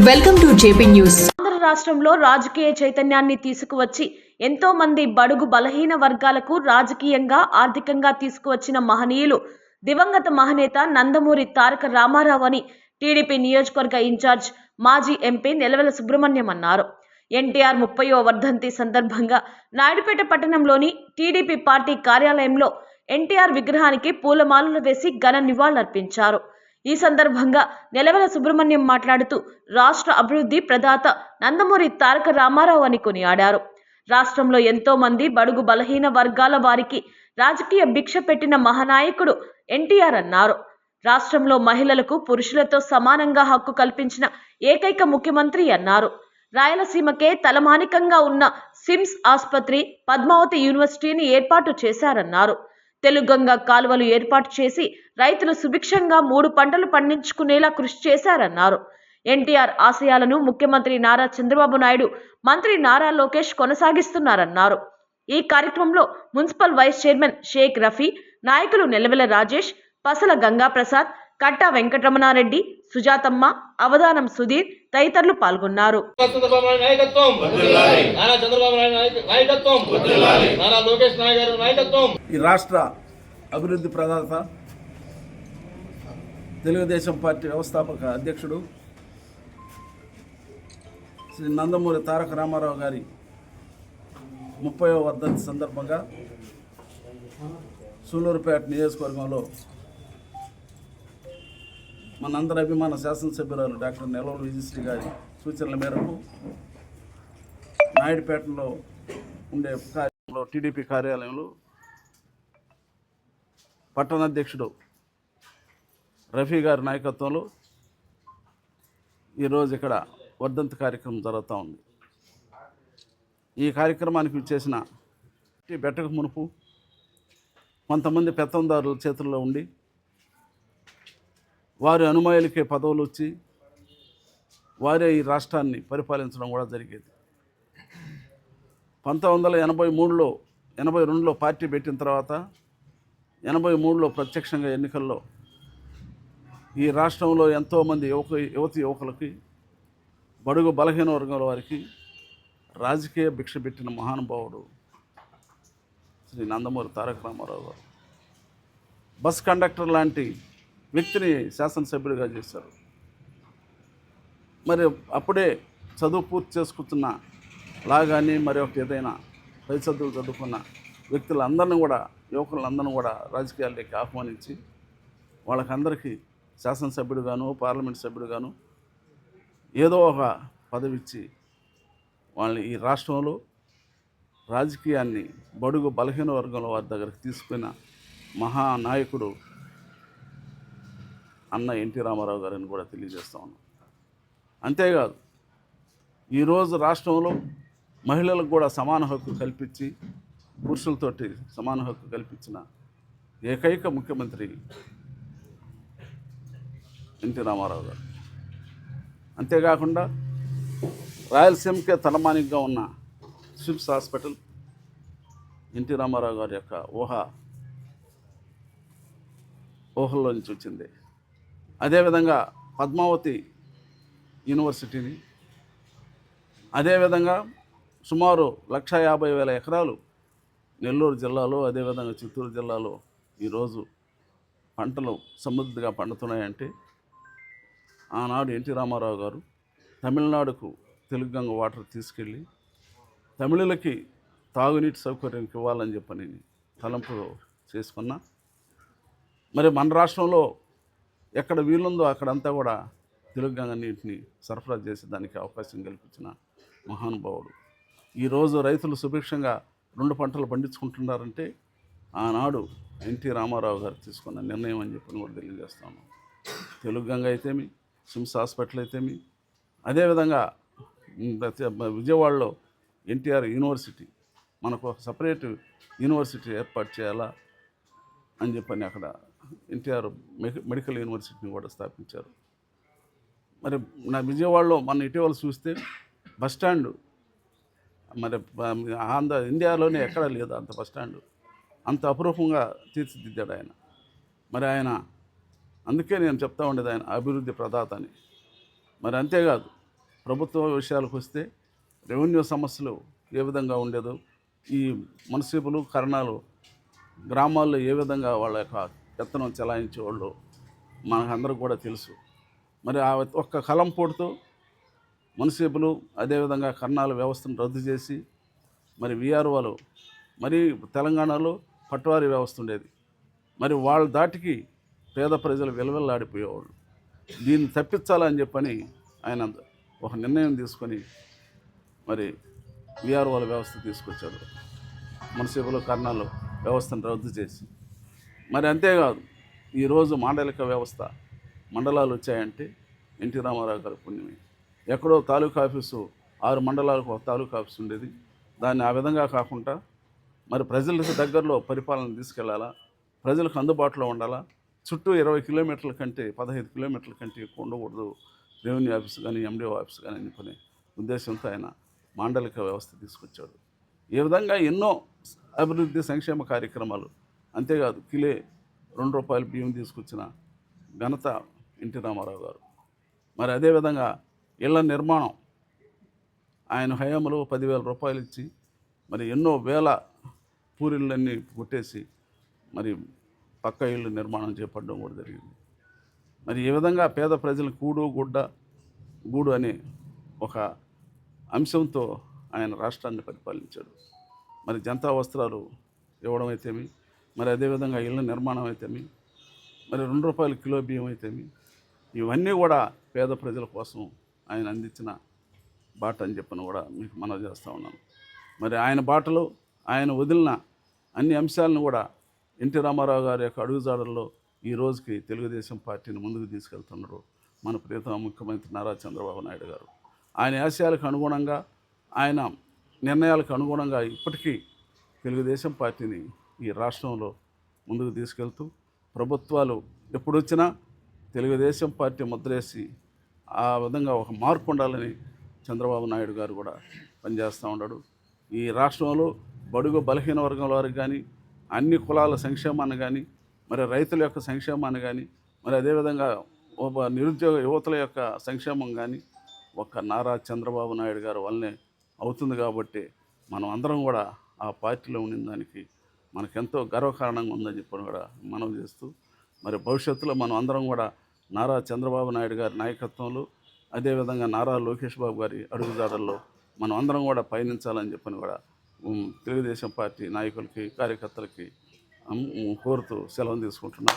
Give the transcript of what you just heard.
Welcome to JP news. Andhra రాష్ట్రంలో రాజకీయ చైతన్యాన్ని తీసుకువచ్చి ఎంతో మంది బడుగు బలహీన వర్గాలకు రాజకీయంగా ఆర్థికంగా తీసుకువచ్చిన మహనీయులు దివంగత మహనేత నందమూరి తారక రామారావు అని టీడీపీ నియోజకవర్గ ఇన్ఛార్జ్ మాజీ ఎంపీ నెలవెల సుబ్రహ్మణ్యం అన్నారు. ఎన్టీఆర్ 30వ వర్ధంతి సందర్భంగా నాయుడుపేట పట్టణంలోని టీడీపీ పార్టీ కార్యాలయంలో ఎన్టీఆర్ విగ్రహానికి పూలమాలలు వేసి ఘన నివాళులర్పించారు. ఈ సందర్భంగా నెలవెల సుబ్రహ్మణ్యం మాట్లాడుతూ రాష్ట్ర అభివృద్ధి ప్రదాత నందమూరి తారక రామారావు అని కొనియాడారు. రాష్ట్రంలో ఎంతో మంది బడుగు బలహీన వర్గాల వారికి రాజకీయ భిక్ష పెట్టిన మహానాయకుడు ఎన్టీఆర్ అన్నారు. రాష్ట్రంలో మహిళలకు పురుషులతో సమానంగా హక్కు కల్పించిన ఏకైక ముఖ్యమంత్రి అన్నారు. రాయలసీమకే తలమానికంగా ఉన్న సిమ్స్ ఆసుపత్రి, పద్మావతి యూనివర్సిటీని ఏర్పాటు చేశారన్నారు. తెలుగంగ కాలువలు ఏర్పాటు చేసి రైతులు సుభిక్షంగా 3 పంటలు పండించుకునేలా కృషి చేశారన్నారు. ఎన్టీఆర్ ఆశయాలను ముఖ్యమంత్రి నారా చంద్రబాబు నాయుడు, మంత్రి నారా లోకేష్ కొనసాగిస్తున్నారన్నారు. ఈ కార్యక్రమంలో municipal vice chairman Shaik Rafi, నాయకులు నెలవెల రాజేష్, పసల గంగాప్రసాద్, కట్టా వెంకటరమణారెడ్డి, సుజాతమ్మ, అవధానం సుధీర్ తదితరులు పాల్గొన్నారు. ఈ రాష్ట్ర అభివృద్ధి ప్రదాత, తెలుగుదేశం పార్టీ వ్యవస్థాపక అధ్యక్షుడు శ్రీ నందమూరి తారక రామారావు గారి 30వ వర్ధంతి సందర్భంగా సూళ్లూరుపేట నియోజకవర్గంలో మనందరి అభిమాన శాసనసభ్యురాలు డాక్టర్ నెలవల విజయశ్రీ గారి సూచనల మేరకు నాయుడుపేటలో ఉండే టీడీపీ కార్యాలయంలో పట్టణాధ్యక్షుడు రఫీ గారి నాయకత్వంలో ఈరోజు ఇక్కడ వర్ధంతి కార్యక్రమం జరుగుతూ ఉంది. ఈ కార్యక్రమానికి విచ్చేసిన బెట్టకు మునుపు కొంతమంది పెత్తందారుల చేతుల్లో ఉండి వారి అనుమాయులకే పదవులు వచ్చి వారే ఈ రాష్ట్రాన్ని పరిపాలించడం కూడా జరిగేది. 1983లో 82లో పార్టీ పెట్టిన తర్వాత 83లో ప్రత్యక్షంగా ఎన్నికల్లో ఈ రాష్ట్రంలో ఎంతోమంది యువకులకి, బడుగు బలహీన వర్గాల వారికి రాజకీయ భిక్ష పెట్టిన మహానుభావుడు శ్రీ నందమూరి తారక రామారావు గారు. బస్ కండక్టర్ లాంటి వ్యక్తిని శాసనసభ్యుడిగా చేశారు. మరి అప్పుడే చదువు పూర్తి చేసుకుంటున్న లాగాని మరి ఒకటి ఏదైనా పై చదువులు చదువుకున్న వ్యక్తులందరినీ కూడా, యువకులందరినీ కూడా రాజకీయాల్లోకి ఆహ్వానించి వాళ్ళకందరికీ శాసనసభ్యుడుగాను, పార్లమెంట్ సభ్యుడుగాను ఏదో ఒక పదవి ఇచ్చి వాళ్ళని ఈ రాష్ట్రంలో రాజకీయాన్ని బడుగు బలహీన వర్గంలో వారి దగ్గరికి తీసుకున్న మహానాయకుడు అన్న ఎన్టీ రామారావు గారిని కూడా తెలియజేస్తా ఉన్నాం. అంతేకాదు ఈరోజు రాష్ట్రంలో మహిళలకు కూడా సమాన హక్కు కల్పించి, పురుషులతోటి సమాన హక్కు కల్పించిన ఏకైక ముఖ్యమంత్రి ఎన్టీ రామారావు గారు. అంతేకాకుండా రాయలసీమకే తలమానికగా ఉన్న సిమ్స్ హాస్పిటల్ ఎన్టీ రామారావు గారి యొక్క ఊహల్లో నుంచి వచ్చింది. అదేవిధంగా పద్మావతి యూనివర్సిటీని, అదేవిధంగా సుమారు 150,000 ఎకరాలు నెల్లూరు జిల్లాలో, అదేవిధంగా చిత్తూరు జిల్లాలో ఈరోజు పంటలు సమృద్ధిగా పండుతున్నాయంటే ఆనాడు ఎన్టీ రామారావు గారు తమిళనాడుకు తెలుగంగ వాటర్ తీసుకెళ్ళి తమిళులకి తాగునీటి సౌకర్యం ఇవ్వాలని చెప్పని తలంపు చేసుకున్న, మరి మన రాష్ట్రంలో ఎక్కడ వీలుందో అక్కడంతా కూడా తెలుగంగ నీటిని సరఫరా చేసి దానికి అవకాశం కల్పించిన మహానుభావుడు. ఈరోజు రైతులు సుభిక్షంగా 2 పంటలు పండించుకుంటున్నారంటే ఆనాడు ఎన్టీ రామారావు గారు తీసుకున్న నిర్ణయం అని చెప్పని కూడా తెలియజేస్తాను. తెలుగంగ అయితేమి, సిమ్స్ హాస్పిటల్ అయితేమి, అదేవిధంగా విజయవాడలో ఎన్టీఆర్ యూనివర్సిటీ, మనకు ఒక సపరేట్ యూనివర్సిటీ ఏర్పాటు చేయాలా అని చెప్పని అక్కడ ఎన్టీఆర్ మెడికల్ యూనివర్సిటీని కూడా స్థాపించారు. మరి నా విజయవాడలో మన ఇటీవల చూస్తే బస్టాండ్, మరి ఇండియాలోనే ఎక్కడా లేదు అంత బస్టాండ్, అంత అపురూపంగా తీర్చిదిద్దాడు ఆయన. మరి ఆయన అందుకే నేను చెప్తా ఉండేది ఆయన అభివృద్ధి ప్రదాత అని. మరి అంతేకాదు ప్రభుత్వ విషయాలకు వస్తే రెవెన్యూ సమస్యలు ఏ విధంగా ఉండేదో, ఈ మున్సిపల్ కరణాలు గ్రామాల్లో ఏ విధంగా వాళ్ళ యొక్క పెత్తనం చెలాయించేవాళ్ళు మనకందరికి కూడా తెలుసు. మరి ఆ ఒక్క కలంపోటుతో మున్సిపల్ అదేవిధంగా కర్ణాల వ్యవస్థను రద్దు చేసి మరి వీఆర్ఓలు, మరి తెలంగాణలో పట్వారీ వ్యవస్థ ఉండేది, మరి వాళ్ళ దాటికి పేద ప్రజలు విలవిల్లాడిపోయేవాళ్ళు. దీన్ని తప్పించాలని చెప్పని ఆయన ఒక నిర్ణయం తీసుకొని మరి వీఆర్ఓల వ్యవస్థ తీసుకొచ్చాడు, మున్సిపల్ కర్ణాలు వ్యవస్థను రద్దు చేసి. మరి అంతేకాదు, ఈరోజు మాండలిక వ్యవస్థ మండలాలు వచ్చాయంటే ఎన్టీ రామారావు గారి పుణ్యమే. ఎక్కడో తాలూకా ఆఫీసు 6 మండలాలకు ఒక తాలూకా ఆఫీసు ఉండేది, దాన్ని ఆ విధంగా కాకుండా మరి ప్రజలకు దగ్గరలో పరిపాలన తీసుకెళ్లాలా, ప్రజలకు అందుబాటులో ఉండాలా, చుట్టూ 20 కిలోమీటర్ల కంటే 15 కిలోమీటర్ల కంటే ఎక్కువ ఉండకూడదు రెవెన్యూ ఆఫీస్ కానీ ఎండిఓ ఆఫీస్ కానీ అనుకునే ఉద్దేశంతో ఆయన మాండలిక వ్యవస్థ తీసుకొచ్చాడు. ఈ విధంగా ఎన్నో అభివృద్ధి సంక్షేమ కార్యక్రమాలు, అంతేకాదు కిలో ₹2 బియ్యం తీసుకొచ్చిన ఘనత ఎన్టీ రామారావు గారు. మరి అదేవిధంగా ఇళ్ల నిర్మాణం ఆయన హయాంలో ₹10,000 ఇచ్చి మరి ఎన్నో వేల పూరిళ్ళన్నీ కొట్టేసి మరి పక్క ఇళ్ళు నిర్మాణం చేపట్టడం కూడా జరిగింది. మరి ఈ విధంగా పేద ప్రజలు గూడు అనే ఒక అంశంతో ఆయన రాష్ట్రాన్ని పరిపాలించాడు. మరి జనతా వస్త్రాలు ఇవ్వడం అయితేమి, మరి అదేవిధంగా ఇళ్ళ నిర్మాణం అయితేమి, మరి ₹2 కిలో బియ్యం అయితేమి, ఇవన్నీ కూడా పేద ప్రజల కోసం ఆయన అందించిన బాట అని చెప్పని కూడా మీకు మనవి చేస్తూ ఉన్నాను. మరి ఆయన బాటలో ఆయన వదిలిన అన్ని అంశాలను కూడా ఎన్టీ రామారావు గారి యొక్క అడుగుజాడల్లో ఈ రోజుకి తెలుగుదేశం పార్టీని ముందుకు తీసుకెళ్తున్నారు మన ప్రియతమ ముఖ్యమంత్రి నారా చంద్రబాబు నాయుడు గారు. ఆయన ఆశయాలకు అనుగుణంగా, ఆయన నిర్ణయాలకు అనుగుణంగా ఇప్పటికీ తెలుగుదేశం పార్టీని ఈ రాష్ట్రంలో ముందుకు తీసుకెళ్తూ, ప్రభుత్వాలు ఎప్పుడొచ్చినా తెలుగుదేశం పార్టీ ముద్రేసి ఆ విధంగా ఒక మార్పు ఉండాలని చంద్రబాబు నాయుడు గారు కూడా పనిచేస్తూ ఉన్నాడు. ఈ రాష్ట్రంలో బడుగు బలహీన వర్గం వారికి కానీ, అన్ని కులాల సంక్షేమాన్ని కానీ, మరి రైతుల యొక్క సంక్షేమాన్ని కానీ, మరి అదేవిధంగా నిరుద్యోగ యువతుల యొక్క సంక్షేమం కానీ ఒక్క నారా చంద్రబాబు నాయుడు గారు వల్లనే అవుతుంది. కాబట్టి మనం అందరం కూడా ఆ పార్టీలో ఉండిన దానికి మనకెంతో గర్వకారణంగా ఉందని చెప్పని కూడా మనం చేస్తూ, మరి భవిష్యత్తులో మనం అందరం కూడా నారా చంద్రబాబు నాయుడు గారి నాయకత్వంలో, అదేవిధంగా నారా లోకేష్ బాబు గారి అడుగుజాడల్లో మనం అందరం కూడా పయనించాలని చెప్పని కూడా తెలుగుదేశం పార్టీ నాయకులకి, కార్యకర్తలకి కోరుతూ సెలవు తీసుకుంటున్నాం.